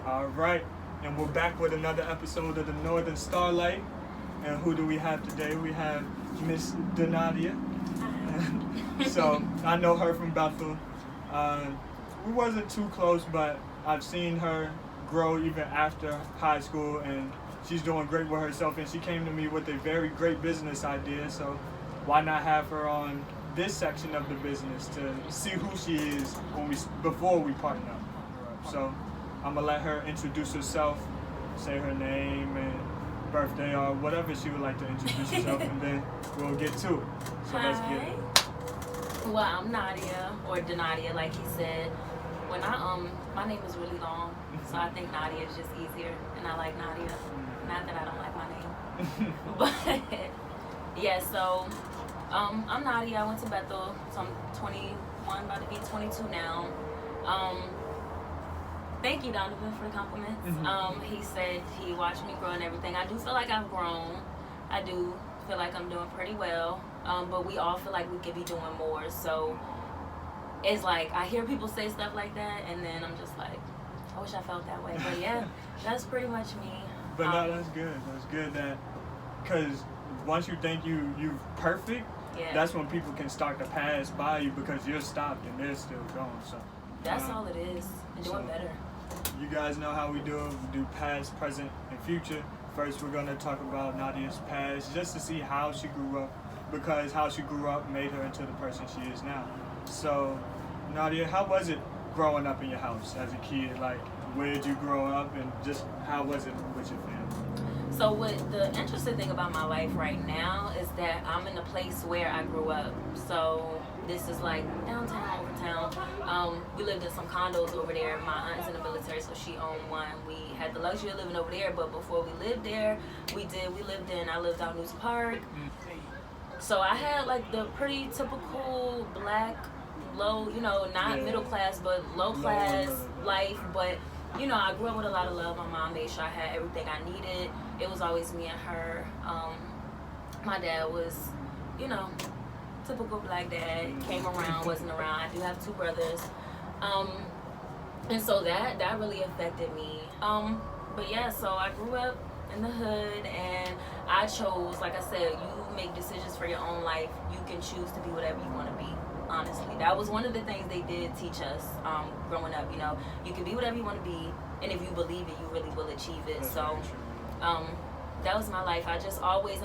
All right, and we're back with another episode of the Northern Starlight. And who do we have today? We have Miss Donadia. So I know her from Bethel. We wasn't too close, but I've seen her grow even after high school, and she's doing great with herself. And she came to me with a very great business idea. So why not have her on this section of the business to see who she is before we partner up. So I'm gonna let her introduce herself, say her name and birthday or whatever she would like to introduce herself, and then we'll get to it. So let's get it. Well, I'm Nadia, or Donadia, like he said. When my name is really long, so I think Nadia is just easier, and I like Nadia. Not that I don't like my name, but yeah. So I'm Nadia. I went to Bethel, so I'm 21, about to be 22 now. Thank you, Donovan, for the compliments. He said he watched me grow and everything. I do feel like I've grown. I do feel like I'm doing pretty well. But we all feel like we could be doing more. So it's like I hear people say stuff like that, and then I'm just like, I wish I felt that way. But yeah, that's pretty much me. But no, that's good. That's good that, because once you think you're perfect, that's when people can start to pass by you because you're stopped and they're still going. So that's all it is. And doing better. You guys know how we do it. We do past, present, and future. First, we're going to talk about Nadia's past just to see how she grew up, because how she grew up made her into the person she is now. So, Nadia, how was it growing up in your house as a kid? Like, where did you grow up, and just how was it with your family? So the interesting thing about my life right now is that I'm in the place where I grew up. So this is like downtown, overtown. We lived in some condos over there. My aunt's in the military, so she owned one. We had the luxury of living over there, but before we lived there, I lived out News Park. So I had like the pretty typical black, low, not middle class, but low class life. But, I grew up with a lot of love. My mom made sure I had everything I needed. It was always me and her. My dad was, typical black dad. Came around, wasn't around. I do have 2 brothers. And so that really affected me. But yeah, so I grew up in the hood, and I chose, like I said, you make decisions for your own life. You can choose to be whatever you want to be. Honestly, that was one of the things they did teach us growing up. You can be whatever you want to be, and if you believe it, you really will achieve it. So that was my life. I always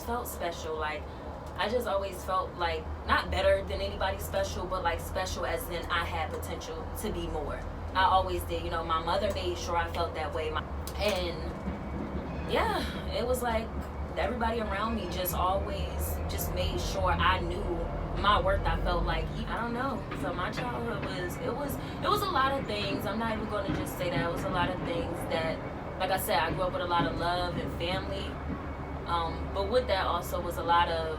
felt special. Like, I just always felt like not better than anybody special, but like special as in I had potential to be more. I always did. My mother made sure I felt that way. And yeah, it was like everybody around me just always just made sure I knew my worth. I felt like, I don't know. So my childhood was a lot of things. I'm not even going to just say that. It was a lot of things that, like I said, I grew up with a lot of love and family. But with that also was a lot of,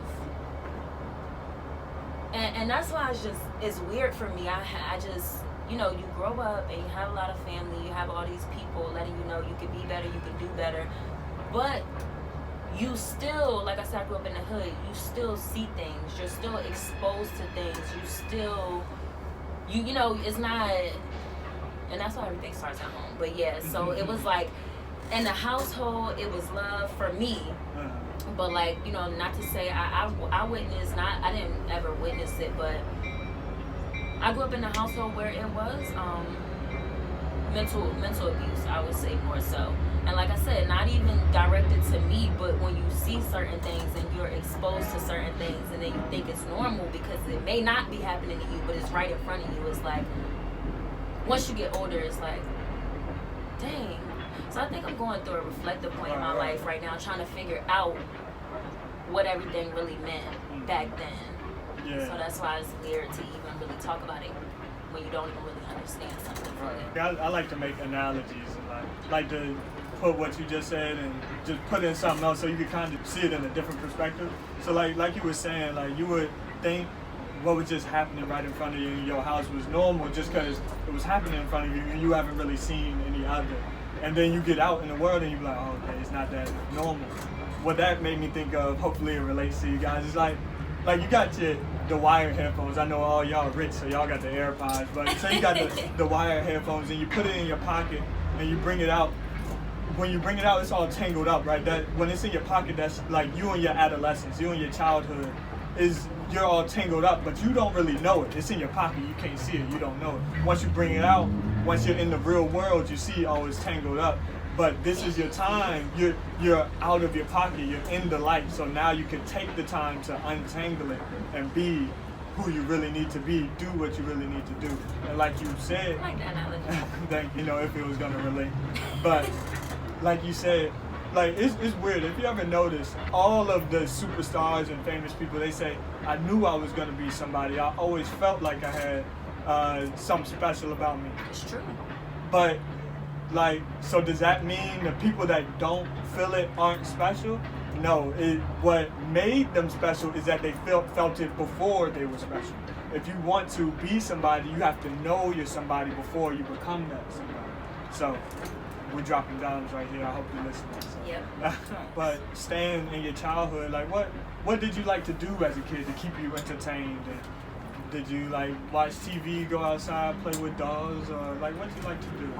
and that's why it's weird for me. I just, you grow up and you have a lot of family. You have all these people letting you know you can be better, you can do better. But you still, like I said, I grew up in the hood, you still see things, you're still exposed to things, you still, it's not, and that's why everything starts at home. But yeah, so it was like, in the household, it was love for me, but like, not to say, I witnessed, I didn't ever witness it, but I grew up in a household where it was mental abuse, I would say more so. And like I said, not even directed to me, but when you see certain things and you're exposed to certain things and then you think it's normal because it may not be happening to you, but it's right in front of you. It's like, once you get older, it's like, dang. So I think I'm going through a reflective point in my life right now, trying to figure out what everything really meant back then. Yeah. So that's why it's weird to even really talk about it when you don't even really understand something. I like to make analogies and like to put what you just said and just put in something else so you can kind of see it in a different perspective. So like you were saying, like you would think what was just happening right in front of you in your house was normal just because it was happening in front of you and you haven't really seen any other. And then you get out in the world and you're like, oh, okay, it's not that normal. What that made me think of, hopefully it relates to you guys, is like you got your the wired headphones. I know all y'all rich, so y'all got the AirPods. But say you got the wired headphones and you put it in your pocket and you bring it out. When you bring it out, it's all tangled up, right? That when it's in your pocket, that's like you and your adolescence, you and your childhood. You're all tangled up, but you don't really know it. It's in your pocket. You can't see it. You don't know it. Once you bring it out, once you're in the real world, you see, oh, it's tangled up. But this is your time. You're out of your pocket. You're in the light. So now you can take the time to untangle it and be who you really need to be. Do what you really need to do. And like you said, I like that analogy. thank you know if it was gonna relate, but like you said. Like, it's weird. If you ever notice, all of the superstars and famous people, they say, I knew I was going to be somebody. I always felt like I had something special about me. It's true. But, like, so does that mean the people that don't feel it aren't special? No. What made them special is that they felt it before they were special. If you want to be somebody, you have to know you're somebody before you become that somebody. So, we're dropping dimes right here. I hope you're listening. So. Yep. But staying in your childhood, like what did you like to do as a kid to keep you entertained? And did you like watch TV, go outside, play with dolls, or like what did you like to do?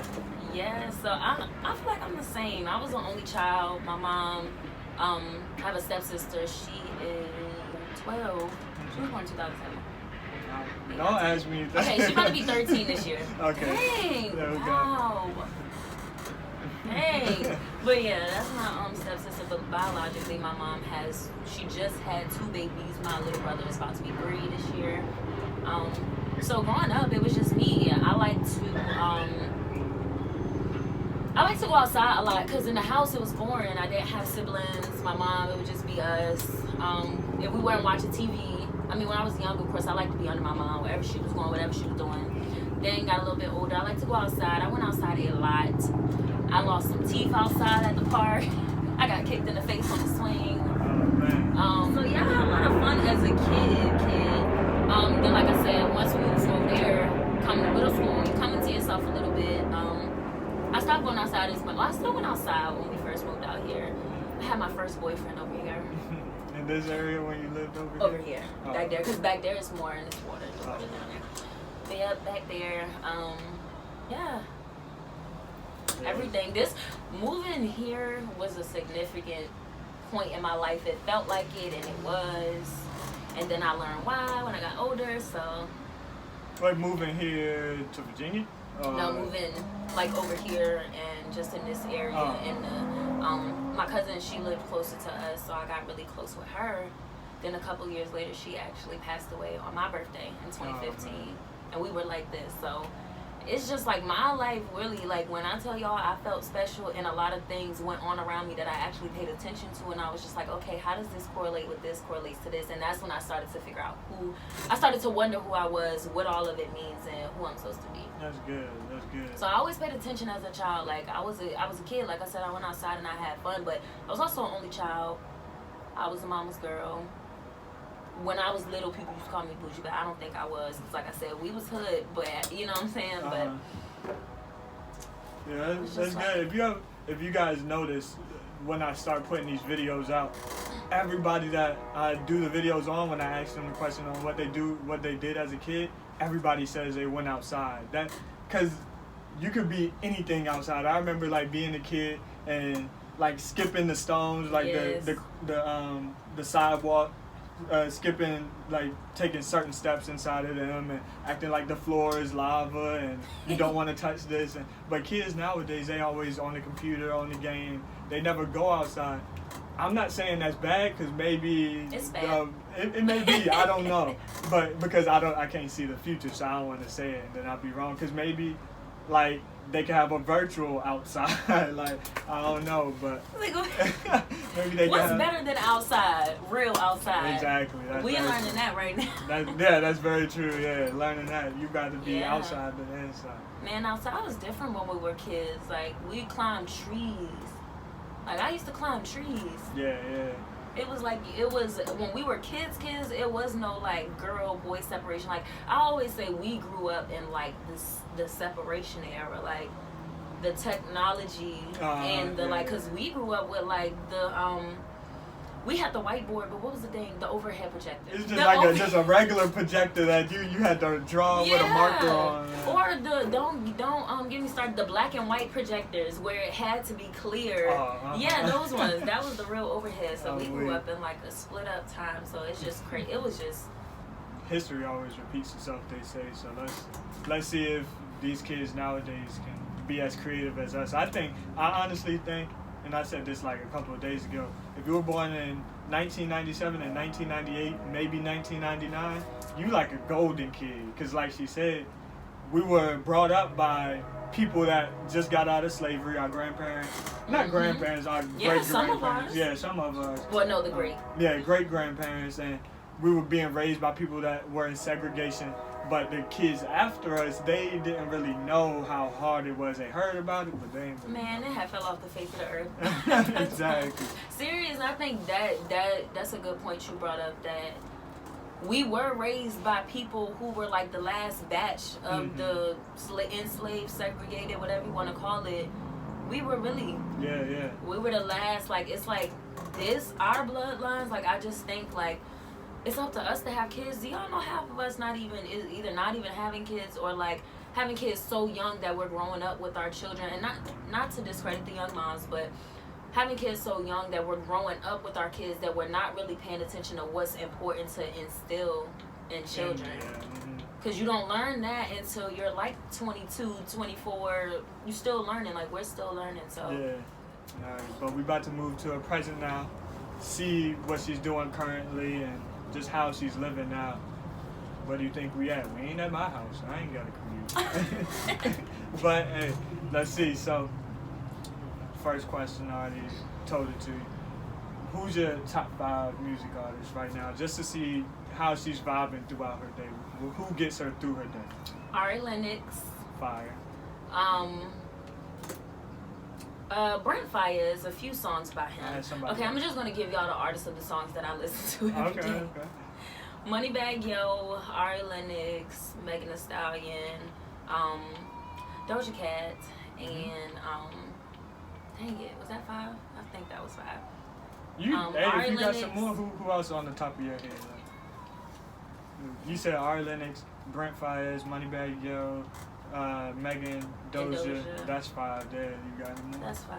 Yeah, so I feel like I'm the same. I was the only child. My mom, I have a stepsister. She is 12. She was born in 2007. Don't ask me. Okay, she's about to be 13 this year. Okay. Dang. There we go. Wow. Hey, but yeah, that's my stepsister. But biologically, my mom she just had 2 babies. My little brother is about to be 3 this year. So growing up, it was just me. I like to go outside a lot because in the house it was boring. I didn't have siblings. My mom, it would just be us. If we weren't watching TV, I mean, when I was younger, of course, I liked to be under my mom, wherever she was going, whatever she was doing. Then got a little bit older. I like to go outside. I went outside a lot. I lost some teeth outside at the park. I got kicked in the face on the swing. So yeah, I had a lot of fun as a kid. Then like I said, once we was over there, coming to middle school, you come into yourself a little bit. I stopped going outside as much. Well, I still went outside when we first moved out here. I had my first boyfriend over here. In this area when you lived over here? Over here. Oh. Back there, because back there it's more and it's water. There's water down there. But yeah, back there, yeah. Everything. This moving here was a significant point in my life. It felt like it, and it was. And then I learned why when I got older. So. Like moving here to Virginia? No, moving like over here and just in this area. And my cousin, she lived closer to us, so I got really close with her. Then a couple years later, she actually passed away on my birthday in 2015, and we were like this. So. It's just like my life really, like when I tell y'all I felt special and a lot of things went on around me that I actually paid attention to, and I was just like, okay, how does this correlate with this, correlates to this? And that's when I started to figure out I started to wonder who I was, what all of it means, and who I'm supposed to be. That's good. So I always paid attention as a child. Like I was a kid, like I said, I went outside and I had fun, but I was also an only child. I was a mama's girl. When I was little, people used to call me bougie, but I don't think I was. It's like I said, we was hood, but you know what I'm saying? But yeah, that's good. If you guys notice, when I start putting these videos out, everybody that I do the videos on, when I ask them the question on what they did as a kid, everybody says they went outside. Because you could be anything outside. I remember like being a kid and like skipping the stones, like yes. the sidewalk. Skipping, like taking certain steps inside of them and acting like the floor is lava and you don't want to touch this. But kids nowadays, they always on the computer, on the game. They never go outside. I'm not saying that's bad because maybe it's bad. It may be. I don't know, but because I can't see the future, so I don't want to say it and then I'll be wrong. Because maybe like they can have a virtual outside. Like I don't know, but maybe they. What's better than outside? Real outside. Exactly. We're learning that right now. That's very true. Yeah, learning that you got to be outside than inside. Man, outside was different when we were kids. Like we climbed trees. Like I used to climb trees. Yeah. It was when we were kids, it was no like girl boy separation. Like I always say we grew up in like the separation era, like the technology and the like, cause we grew up with like the we had the whiteboard, but what was the thing? The overhead projector. It's just like just a regular projector that you had to draw with a marker on. Or don't get me started, the black and white projectors where it had to be clear. Yeah, those ones. That was the real overhead. So we grew up in like a split up time. So it's just crazy. It was just history always repeats itself, they say. So let's see if these kids nowadays can be as creative as us. I honestly think, and I said this like a couple of days ago, if you were born in 1997 and 1998, maybe 1999, you like a golden kid. Because like she said, we were brought up by people that just got out of slavery, our grandparents. Not grandparents, our great-grandparents. Some of ours. Yeah, some of us. Well, no, the great. Yeah, great-grandparents. And we were being raised by people that were in segregation. But the kids after us, they didn't really know how hard it was. They heard about it, but they didn't really Man, it had fell off the face of the earth. Exactly. Serious, I think that's a good point you brought up, that we were raised by people who were like the last batch of the enslaved, segregated, whatever you want to call it. We were really... Yeah. We were the last, like, it's like this, our bloodlines, like, I just think, like, it's up to us to have kids. Do y'all know half of us either not even having kids or like having kids so young that we're growing up with our children, and not to discredit the young moms, but having kids so young that we're growing up with our kids that we're not really paying attention to what's important to instill in children. Because you don't learn that until you're like 22, 24. You're still learning. Like, we're still learning. So yeah. All right, but we about to move to her present now, see what she's doing currently and just how she's living now. Where do you think we at? We ain't at my house. I ain't got to commute. But hey, let's see. So, first question, I already told it to you. Who's your top 5 music artists right now? Just to see how she's vibing throughout her day. Who gets her through her day? Ari Lennox. Fire. Brent Fayez, a few songs by him. Okay, I'm just gonna give y'all the artists of the songs that I listen to every day. Okay. Moneybagg Yo, Ari Lennox, Megan Thee Stallion, Doja Cat, and dang it, was that 5? I think that was 5. If you Ari got Lennox. some more, who else on the top of your head? Like, you said Ari Lennox, Brent Fayez, Moneybagg Yo, Megan, Doja. That's 5 there. You got any more? That's 5.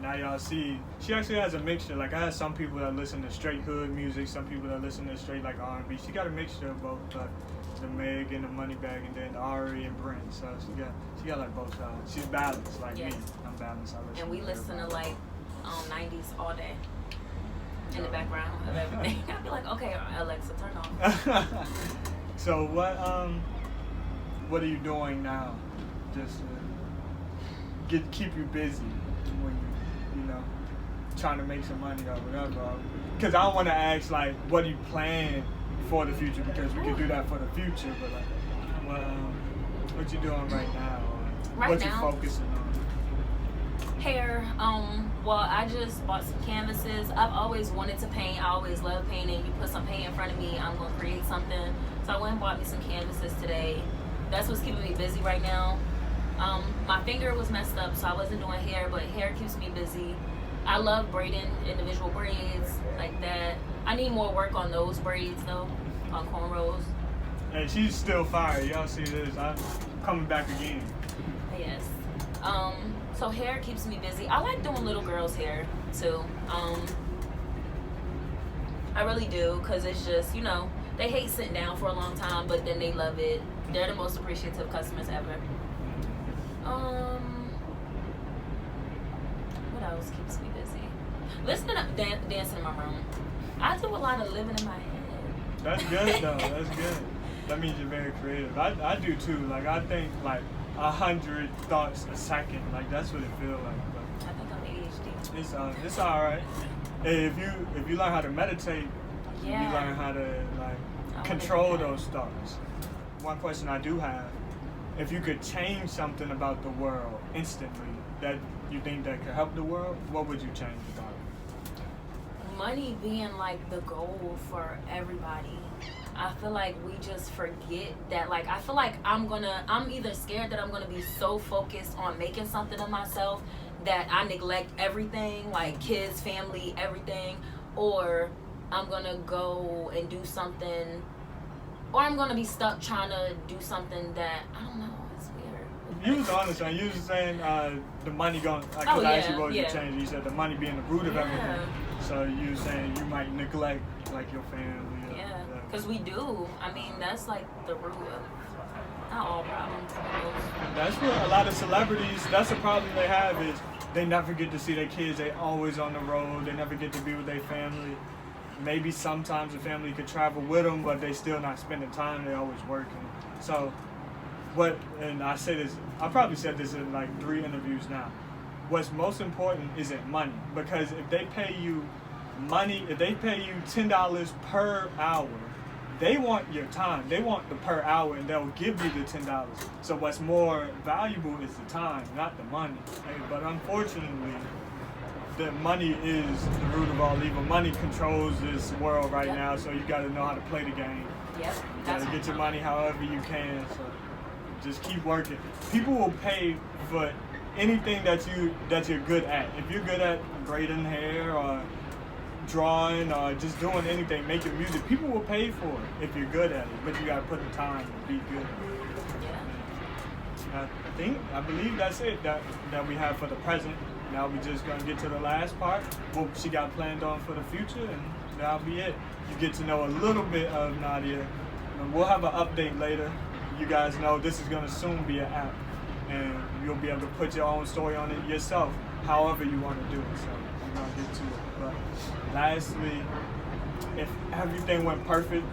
Now y'all see, she actually has a mixture. Like, I have some people that listen to straight hood music, some people that listen to straight like R&B. She got a mixture of both, like the Meg and the Moneybagg, and then Ari and Brent. So she got like both sides. She's balanced, like me. I'm balanced. And we listen to like 90s all day in the background of everything. I'd be like, okay, Alexa, turn off. So what are you doing now? Just to keep you busy when you know trying to make some money or whatever. Because I want to ask like, what do you plan for the future? Because we can do that for the future. But like, what you doing right now? What you focusing on? Hair. Well, I just bought some canvases. I've always wanted to paint. I always love painting. You put some paint in front of me, I'm gonna create something. So I went and bought me some canvases today. That's what's keeping me busy right now. My finger was messed up, so I wasn't doing hair, but hair keeps me busy. I love braiding individual braids like that. I need more work on those braids though, on cornrows. Hey, she's still fire. Y'all see this? I'm coming back again. Yes. So hair keeps me busy. I like doing little girls' hair too. I really do, because it's just, you know, they hate sitting down for a long time, but then they love it. They're the most appreciative customers ever. What else keeps me busy? Listening to dancing in my room. I do a lot of living in my head. That's good though. That's good. That means you're very creative. I do too. Like, I think like 100 thoughts a second. Like, that's what it feels like. But I think I'm ADHD. it's all right. Hey, if you learn how to meditate, you learn how to like control those thoughts. One question I do have: if you could change something about the world instantly that you think that could help the world, what would you change about it? Money being like the goal for everybody. I feel like we just forget that. Like, I feel like I'm either scared that I'm gonna be so focused on making something of myself that I neglect everything, like kids, family, everything, or I'm gonna go and do something, or I'm gonna be stuck trying to do something that I don't know. It's weird. You was honest, man. You was saying the money going. Like, Oh, I actually yeah, wrote yeah. you change. You said the money being the root of Yeah. everything. So you was saying you might neglect like your family. Or, Yeah, because we do. I mean, that's like the root of not all problems. That's what a lot of celebrities. That's the problem they have is they never get to see their kids. They always on the road. They never get to be with their family. Maybe sometimes the family could travel with them, but they still not spending time. They always working. So, what? And I say this. I probably said this in like 3 interviews now. What's most important isn't money, because if they pay you money, if they pay you $10 per hour, they want your time. They want the per hour, and they'll give you the $10. So what's more valuable is the time, not the money. Hey, but unfortunately, the money is the root of all evil. Money controls this world right Yep. now, so you got to know how to play the game. Yep. You got to get your money however you can. So just keep working. People will pay for anything that you're good at. If you're good at braiding hair or drawing or just doing anything, making music, people will pay for it if you're good at it. But you got to put the time to be good. Yeah. I believe that's it that we have for the present. Now we just gonna get to the last part, what she got planned on for the future, and that'll be it. You get to know a little bit of Nadia, and we'll have an update later. You guys know this is gonna soon be an app, and you'll be able to put your own story on it yourself, however you want to do it. So we're gonna get to it. But lastly, if everything went perfect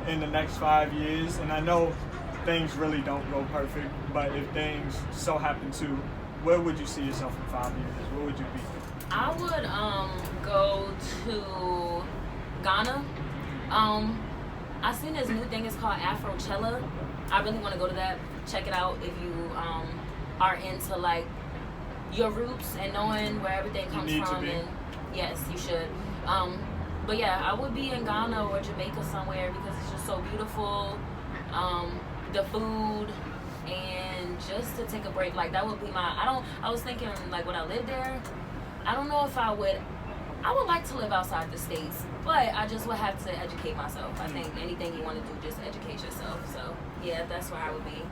in the next 5 years, and I know things really don't go perfect, but if things so happen to, where would you see yourself in 5 years? Where would you be? I would go to Ghana. I seen this new thing. It's called Afrochella. I really want to go to that. Check it out if you are into like your roots and knowing where everything comes need to from. be. And yes, you should. But yeah, I would be in Ghana or Jamaica somewhere because it's just so beautiful. The food. And just to take a break, like that would be I was thinking like when I lived there, I don't know if I would like to live outside the States, but I just would have to educate myself. I think anything you want to do, just educate yourself. So yeah, that's where I would be.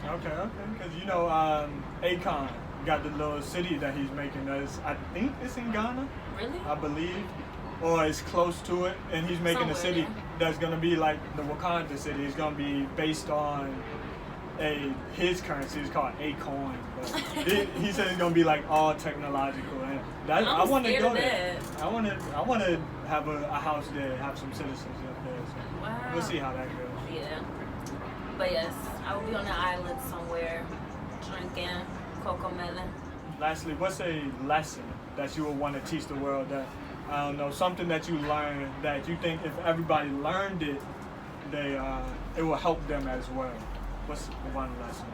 Okay. Because you know, Akon got the little city that he's making. I think it's in Ghana. Really? I believe. Or it's close to it. And he's making a city that's going to be like the Wakanda city. It's going to be based on his currency is called a coin, but he said it's gonna be like all technological, and that I want to go there. I want to have a house there, have some citizens up there. So Wow. we'll see how that goes. Yeah. But yes, I will be on the island somewhere, drinking cocoa melon. Lastly, what's a lesson that you would want to teach the world that I don't know, something that you learned that you think if everybody learned it, it will help them as well? What's one lesson?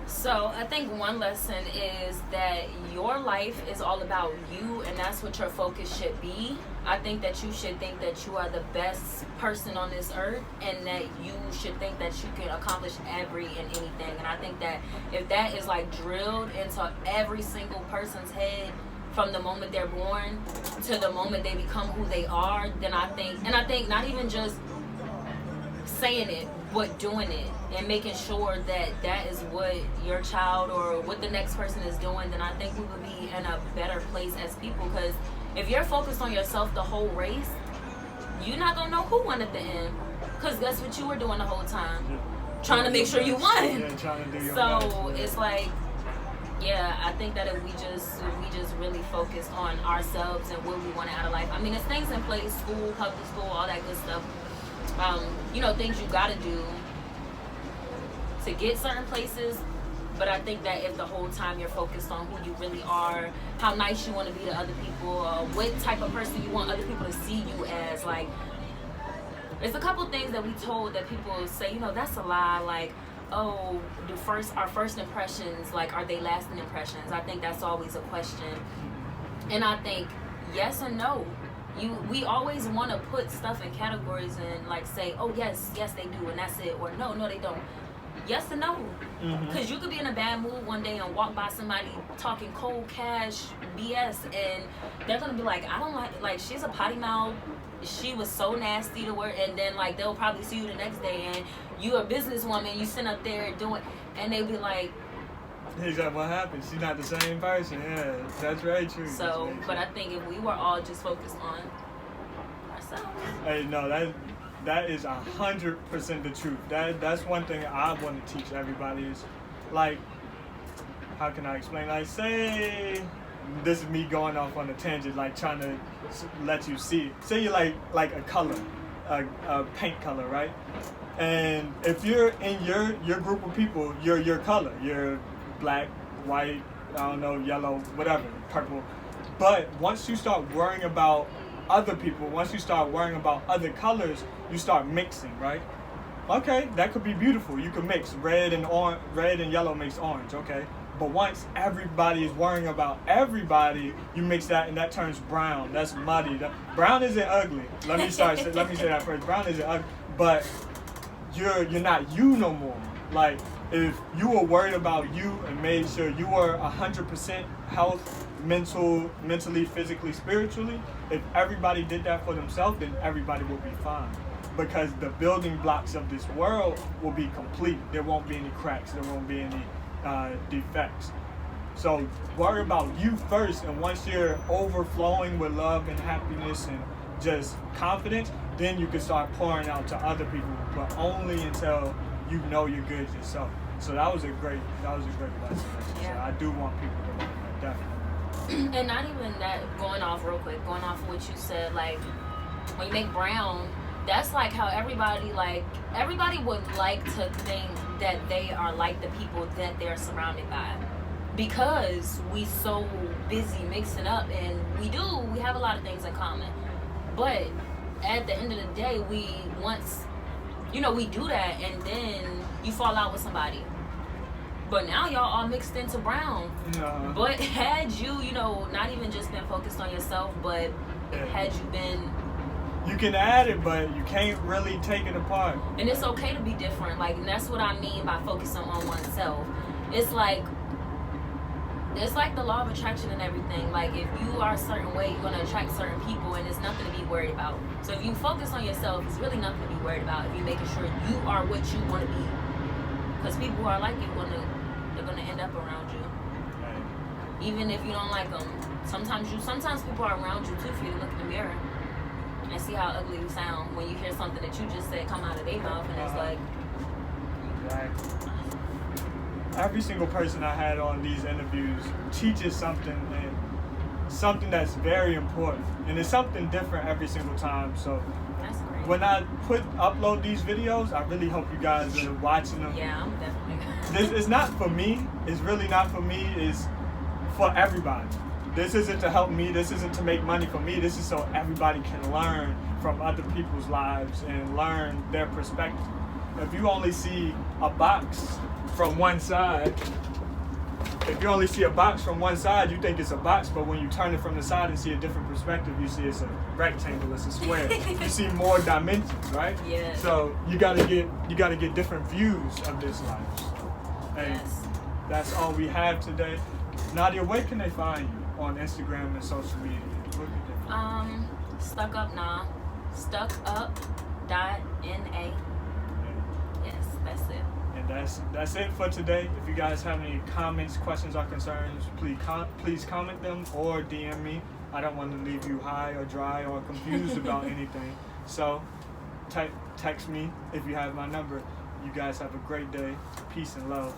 So I think one lesson is that your life is all about you, and that's what your focus should be. I think that you should think that you are the best person on this earth, and that you should think that you can accomplish every and anything. And I think that if that is like drilled into every single person's head from the moment they're born to the moment they become who they are, then I think not even just saying it, but doing it and making sure that that is what your child or what the next person is doing, then I think we would be in a better place as people. Because if you're focused on yourself the whole race, you're not gonna know who won at the end, because that's what you were doing the whole time, trying to make sure you won. Yeah, trying to do your So best. it's like, yeah, I think that if we just really focus on ourselves and what we want out of life. I mean, there's things in place, school, public school, all that good stuff. Things you gotta do to get certain places. But I think that if the whole time you're focused on who you really are, how nice you want to be to other people, what type of person you want other people to see you as, like, there's a couple things that we told that people say, that's a lie, like, oh, our first impressions, like, are they lasting impressions? I think that's always a question. And I think yes and no. We always want to put stuff in categories and like say, oh yes they do, and that's it, or no they don't. yes and no. Mm-hmm. Because you could be in a bad mood one day and walk by somebody talking cold cash BS, and they're gonna be like, I don't like she's a potty mouth. She was so nasty to work, and then like they'll probably see you the next day, and you a businesswoman, you sit up there doing, and they'll be like, he's like, what happened? She's not the same person. Yeah, that's very true. so. Very true. But I think if we were all just focused on ourselves. Hey, no, that is 100% the truth. That's one thing I want to teach everybody is, like, how can I explain? Like, say this is me going off on a tangent, like trying to let you see. Say you like a color, a paint color, right? And if you're in your group of people, you're your color. You're black, white, I don't know, yellow, whatever, purple. But once you start worrying about other people, once you start worrying about other colors, you start mixing, right? Okay, that could be beautiful. You can mix red and yellow makes orange, okay? But once everybody is worrying about everybody, you mix that and that turns brown. That's muddy. Brown isn't ugly. Let me say that first. Brown isn't ugly, but you're not you no more. Like, if you were worried about you and made sure you were 100% health, mentally, physically, spiritually, if everybody did that for themselves, then everybody will be fine. Because the building blocks of this world will be complete. There won't be any cracks. There won't be any defects. So worry about you first, and once you're overflowing with love and happiness and just confidence, then you can start pouring out to other people, but only until you know you're good yourself. So that was a great lesson. Yeah. I do want people to learn that, definitely. And not even that, going off what you said, like when you make brown, that's like how everybody would like to think that they are like the people that they're surrounded by, because we so busy mixing up, and we have a lot of things in common, but at the end of the day, we do that, and then you fall out with somebody, but now y'all all mixed into brown. No. But had you not even just been focused on yourself, but had you been, you can add it, but you can't really take it apart. and it's okay to be different. Like, and that's what I mean by focusing on oneself. It's like the law of attraction and everything. Like, if you are a certain way, you're gonna attract certain people, and it's nothing to be worried about. So if you focus on yourself, it's really nothing to be worried about. If you're making sure you are what you want to be, because people who are like you, they're gonna end up around you, Right. even if you don't like them. Sometimes people are around you too for you to look in the mirror and see how ugly you sound when you hear something that you just said come out of their mouth, and it's like, Exactly. Every single person I had on these interviews teaches something, and something that's very important, and it's something different every single time. So that's great. when I upload these videos, I really hope you guys are watching them. Yeah, I'm definitely. This is not for me. It's really not for me. It's for everybody. This isn't to help me. This isn't to make money for me. This is so everybody can learn from other people's lives and learn their perspective. If you only see a box from one side, you think it's a box, but when you turn it from the side and see a different perspective, you see it's a rectangle, it's a square. You see more dimensions, right? Yeah. So you gotta get different views of this life. And Yes. that's all we have today. Nadia, where can they find you on Instagram and social media? Where can they Stuckup.na. Yes, that's it. And that's it for today. If you guys have any comments, questions, or concerns, please comment them or DM me. I don't want to leave you high or dry or confused about anything. So text me if you have my number. You guys have a great day. Peace and love.